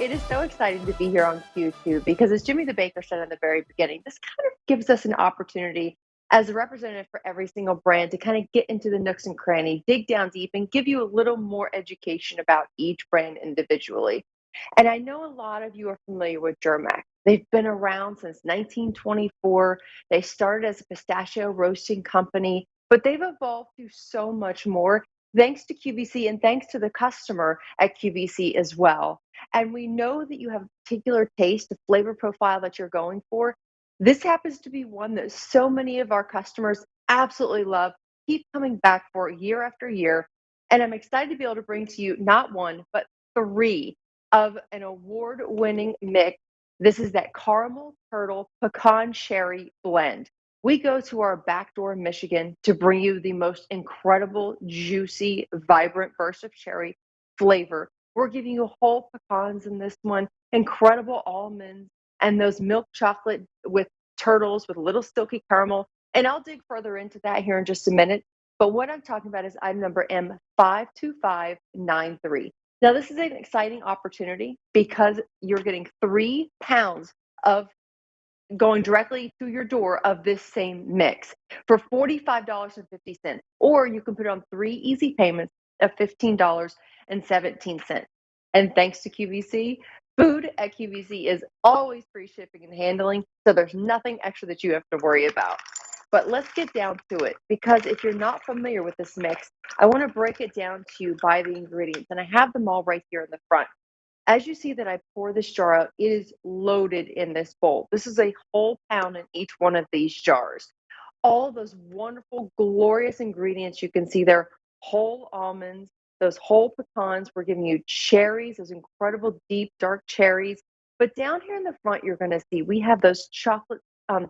it is so exciting to be here on Q2 because, as Jimmy the Baker said in the very beginning, this kind of gives us an opportunity as a representative for every single brand to kind of get into the nooks and crannies, dig down deep, and give you a little more education about each brand individually. And I know a lot of you are familiar with Germack. They've been around since 1924. They started as a pistachio roasting company, but they've evolved to so much more thanks to QVC and thanks to the customer at QVC as well. And we know that you have a particular taste, a flavor profile that you're going for. This happens to be one that so many of our customers absolutely love, keep coming back for year after year. And I'm excited to be able to bring to you not one, but three of an award-winning mix. This is that caramel turtle pecan cherry blend. We go to our backdoor Michigan to bring you the most incredible, juicy, vibrant burst of cherry flavor. We're giving you whole pecans in this one, incredible almonds, and those milk chocolate with turtles with a little silky caramel. And I'll dig further into that here in just a minute. But what I'm talking about is item number M52593. Now, this is an exciting opportunity because you're getting 3 pounds of going directly to your door of this same mix for $45.50. Or you can put it on 3 easy payments of $15.17. And thanks to QVC, food at QVC is always free shipping and handling, so there's nothing extra that you have to worry about. But let's get down to it, because if you're not familiar with this mix, I want to break it down to you by the ingredients, and I have them all right here in the front. As you see that I pour this jar out, it is loaded in this bowl. This is a whole pound in each one of these jars. All those wonderful, glorious ingredients you can see there, whole almonds, those whole pecans. We're giving you cherries, those incredible deep, dark cherries. But down here in the front, you're going to see we have those chocolate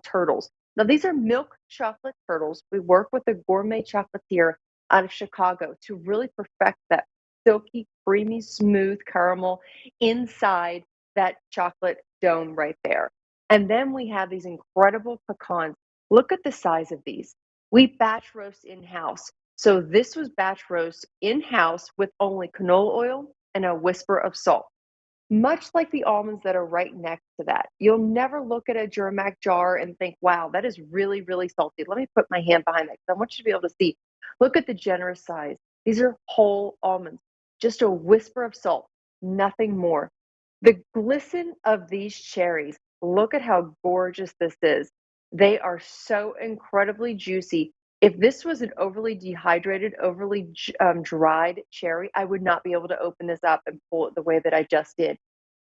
turtles. Now, these are milk chocolate turtles. We work with a gourmet chocolatier out of Chicago to really perfect that silky, creamy, smooth caramel inside that chocolate dome right there. And then we have these incredible pecans. Look at the size of these. We batch roast in-house. So this was batch roast in-house with only canola oil and a whisper of salt. Much like the almonds that are right next to that. You'll never look at a Germack jar and think, wow, that is really, really salty. Let me put my hand behind that because I want you to be able to see. Look at the generous size. These are whole almonds, just a whisper of salt, nothing more. The glisten of these cherries, look at how gorgeous this is. They are so incredibly juicy. If this was an overly dehydrated, overly dried cherry, I would not be able to open this up and pull it the way that I just did.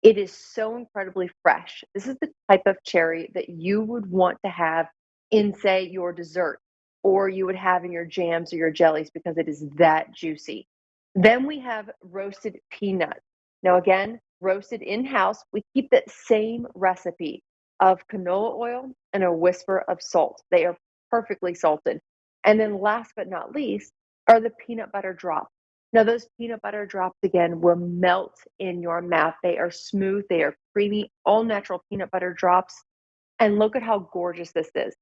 It is so incredibly fresh. This is the type of cherry that you would want to have in, say, your dessert, or you would have in your jams or your jellies because it is that juicy. Then we have roasted peanuts. Now, again, roasted in-house. We keep that same recipe of canola oil and a whisper of salt. They are perfectly salted. And then last but not least are the peanut butter drops. Now, those peanut butter drops, again, will melt in your mouth. They are smooth, they are creamy, all natural peanut butter drops. And look at how gorgeous this is.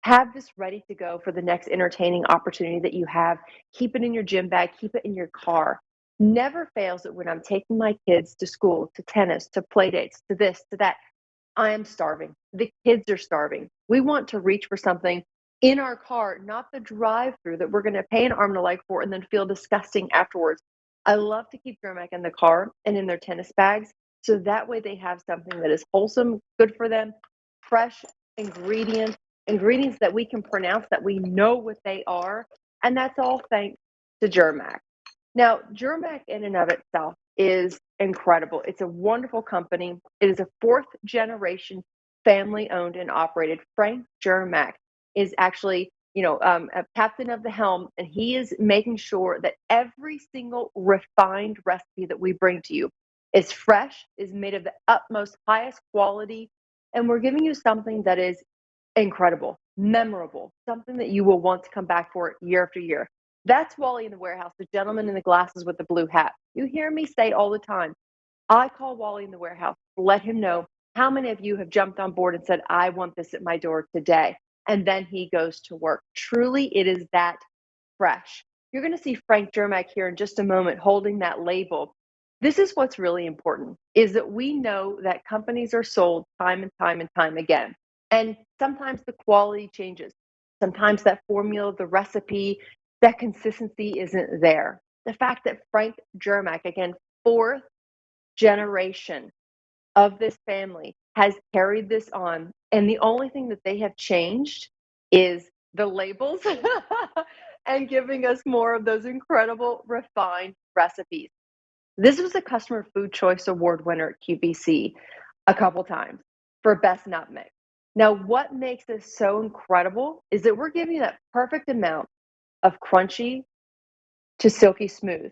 Have this ready to go for the next entertaining opportunity that you have. Keep it in your gym bag, keep it in your car. Never fails it when I'm taking my kids to school, to tennis, to play dates, to this, to that. I am starving. The kids are starving. We want to reach for something in our car, not the drive-through that we're going to pay an arm and a leg for and then feel disgusting afterwards. I love to keep Germack in the car and in their tennis bags, so that way they have something that is wholesome, good for them, fresh ingredients, ingredients that we can pronounce, that we know what they are, and that's all thanks to Germack. Now, Germack in and of itself is incredible. It's a wonderful company. It is a fourth generation family owned and operated. Frank Germack is actually, a captain of the helm, and he is making sure that every single refined recipe that we bring to you is fresh, is made of the utmost highest quality, and we're giving you something that is incredible, memorable, something that you will want to come back for year after year. That's Wally in the warehouse, the gentleman in the glasses with the blue hat. You hear me say all the time, I call Wally in the warehouse to let him know how many of you have jumped on board and said, I want this at my door today. And then he goes to work. Truly, it is that fresh. You're going to see Frank Germack here in just a moment holding that label. This is what's really important is that we know that companies are sold time and time and time again. And sometimes the quality changes. Sometimes that formula, the recipe, that consistency isn't there. The fact that Frank Germack, again, fourth generation of this family, has carried this on. And the only thing that they have changed is the labels and giving us more of those incredible refined recipes. This was a Customer Food Choice Award winner at QVC a couple times for Best Nutmeg. Now, what makes this so incredible is that we're giving you that perfect amount of crunchy to silky smooth,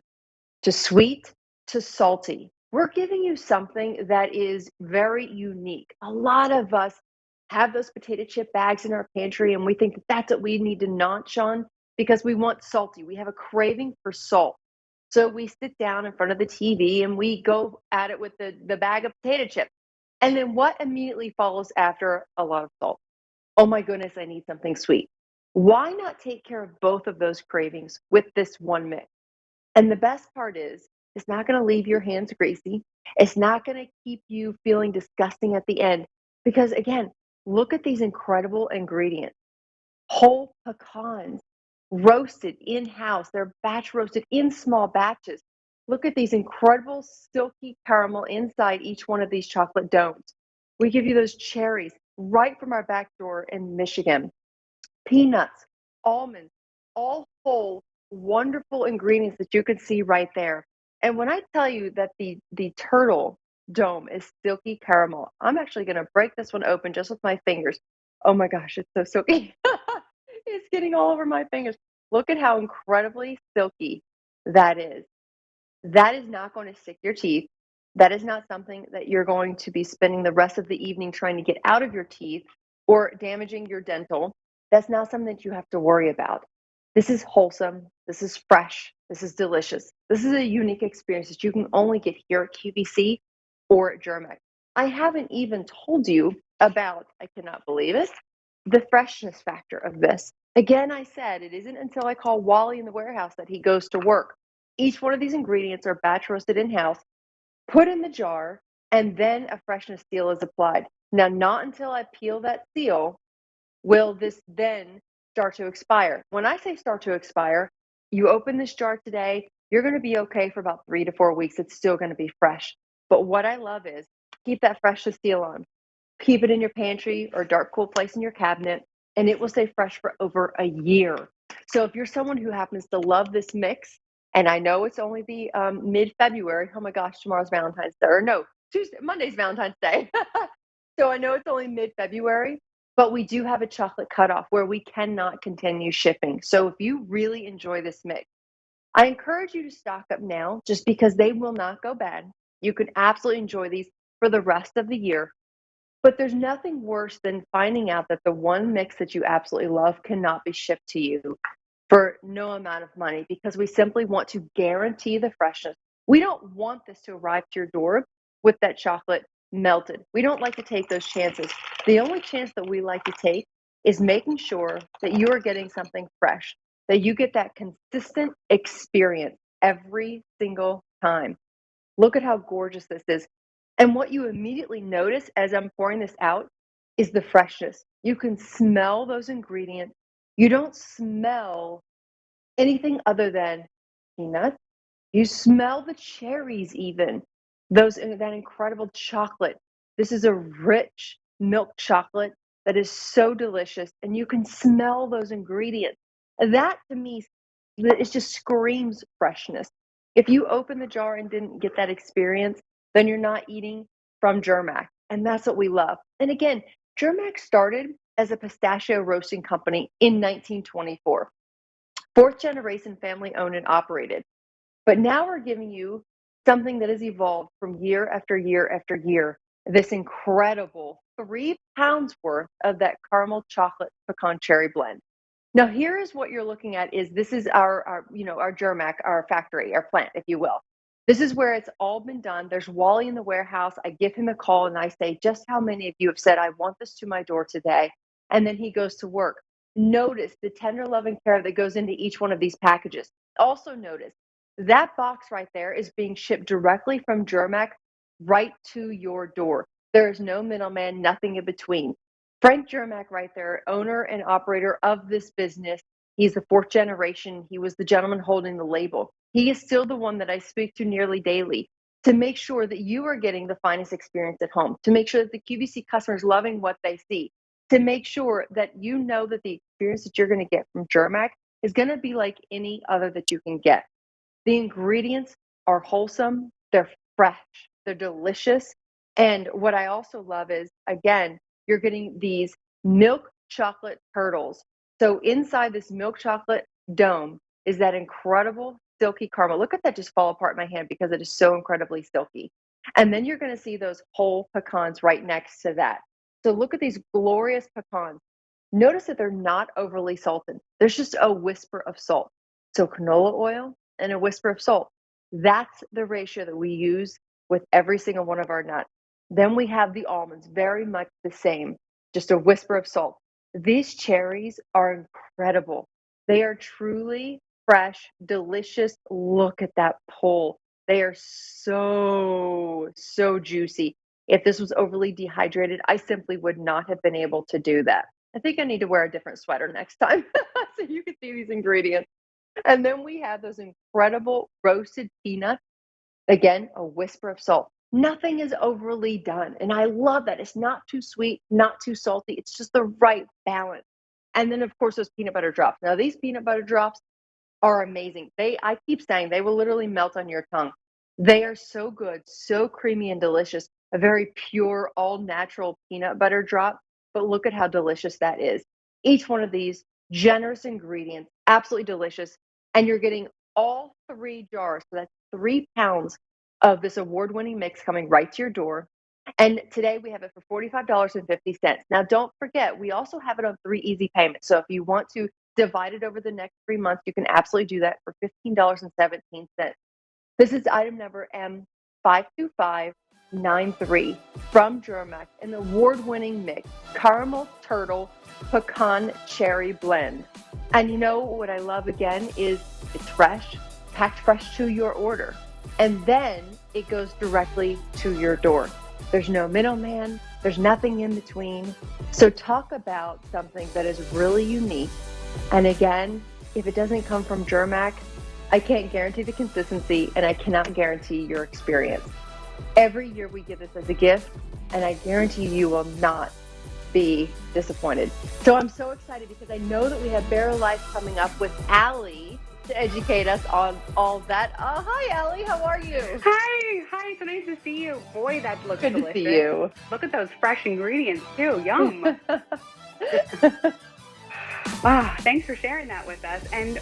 to sweet to salty. We're giving you something that is very unique. A lot of us have those potato chip bags in our pantry and we think that that's what we need to notch on because we want salty. We have a craving for salt. So we sit down in front of the TV and we go at it with the bag of potato chips. And then what immediately follows after a lot of salt? Oh my goodness, I need something sweet. Why not take care of both of those cravings with this one mix? And the best part is, it's not going to leave your hands greasy. It's not going to keep you feeling disgusting at the end. Because again, look at these incredible ingredients: whole pecans, roasted in house. They're batch roasted in small batches. Look at these incredible silky caramel inside each one of these chocolate domes. We give you those cherries right from our back door in Michigan. Peanuts, almonds, all whole, wonderful ingredients that you can see right there. And when I tell you that the turtle dome is silky caramel, I'm actually going to break this one open just with my fingers. Oh my gosh, it's so silky. It's getting all over my fingers. Look at how incredibly silky that is. That is not going to stick your teeth. That is not something that you're going to be spending the rest of the evening trying to get out of your teeth or damaging your dental. That's not something that you have to worry about. This is wholesome. This is fresh. This is delicious. This is a unique experience that you can only get here at QVC or at Germack. I haven't even told you about, I cannot believe it, the freshness factor of this. Again, I said it isn't until I call Wally in the warehouse that he goes to work. Each one of these ingredients are batch roasted in house, put in the jar, and then a freshness seal is applied. Now, not until I peel that seal will this then start to expire. When I say start to expire, you open this jar today, you're going to be okay for about 3 to 4 weeks. It's still going to be fresh. But what I love is keep that freshness seal on. Keep it in your pantry or dark, cool place in your cabinet, and it will stay fresh for over a year. So if you're someone who happens to love this mix, and I know it's only the mid-February. Oh my gosh, tomorrow's Valentine's Day, or no, Monday's Valentine's Day. So I know it's only mid-February, but we do have a chocolate cutoff where we cannot continue shipping. So if you really enjoy this mix, I encourage you to stock up now just because they will not go bad. You can absolutely enjoy these for the rest of the year. But there's nothing worse than finding out that the one mix that you absolutely love cannot be shipped to you for no amount of money because we simply want to guarantee the freshness. We don't want this to arrive to your door with that chocolate melted. We don't like to take those chances. The only chance that we like to take is making sure that you are getting something fresh, that you get that consistent experience every single time. Look at how gorgeous this is. And what you immediately notice as I'm pouring this out is the freshness. You can smell those ingredients. You don't smell anything other than peanuts. You smell the cherries even. That incredible chocolate. This is a rich milk chocolate that is so delicious and you can smell those ingredients. That to me it just screams freshness. If you open the jar and didn't get that experience, then you're not eating from Germack. And that's what we love. And again, Germack started as a pistachio roasting company in 1924. Fourth generation family owned and operated. But now we're giving you something that has evolved from year after year after year. This incredible 3 pounds worth of that caramel chocolate pecan cherry blend. Now, here is what you're looking at is this is our Germack, our factory, our plant, if you will. This is where it's all been done. There's Wally in the warehouse. I give him a call and I say, just how many of you have said, I want this to my door today? And then he goes to work. Notice the tender love and care that goes into each one of these packages. Also notice That box right there is being shipped directly from Germack right to your door. There is no middleman, nothing in between. Frank Germack right there, owner and operator of this business. He's the fourth generation. He was the gentleman holding the label. He is still the one that I speak to nearly daily to make sure that you are getting the finest experience at home, to make sure that the QVC customer is loving what they see, to make sure that you know that the experience that you're going to get from Germack is going to be like any other that you can get. The ingredients are wholesome, they're fresh, they're delicious. And what I also love is, again, you're getting these milk chocolate turtles. So inside this milk chocolate dome is that incredible silky caramel. Look at that just fall apart in my hand because it is so incredibly silky. And then you're going to see those whole pecans right next to that. So look at these glorious pecans. Notice that they're not overly salted. There's just a whisper of salt. So canola oil and a whisper of salt. That's the ratio that we use with every single one of our nuts. Then we have the almonds, very much the same, just a whisper of salt. These cherries are incredible. They are truly fresh, delicious. Look at that pull. They are so, so juicy. If this was overly dehydrated, I simply would not have been able to do that. I think I need to wear a different sweater next time so you can see these ingredients. And then we have those incredible roasted peanuts. Again, a whisper of salt. Nothing is overly done. And I love that. It's not too sweet, not too salty. It's just the right balance. And then, of course, those peanut butter drops. Now, these peanut butter drops are amazing. I keep saying they will literally melt on your tongue. They are so good, so creamy and delicious. A very pure, all natural peanut butter drop. But look at how delicious that is. Each one of these generous ingredients, absolutely delicious. And you're getting all 3 jars. So that's 3 pounds of this award-winning mix coming right to your door. And today we have it for $45.50. Now, don't forget, we also have it on 3 easy payments. So if you want to divide it over the next 3 months, you can absolutely do that for $15.17. This is item number M52593 from Germack, an award-winning mix, caramel turtle pecan cherry blend. And you know what I love again is it's fresh, packed fresh to your order. And then it goes directly to your door. There's no middleman, there's nothing in between. So talk about something that is really unique. And again, if it doesn't come from Germack, I can't guarantee the consistency and I cannot guarantee your experience. Every year we give this as a gift, and I guarantee you will not be disappointed. So I'm so excited because I know that we have Barrel Life coming up with Allie to educate us on all that. Hi, Allie. How are you? Hi. So nice to see you. Boy, that looks Good delicious. to see you. Look at those fresh ingredients too. Yum. Wow. Thanks for sharing that with us. And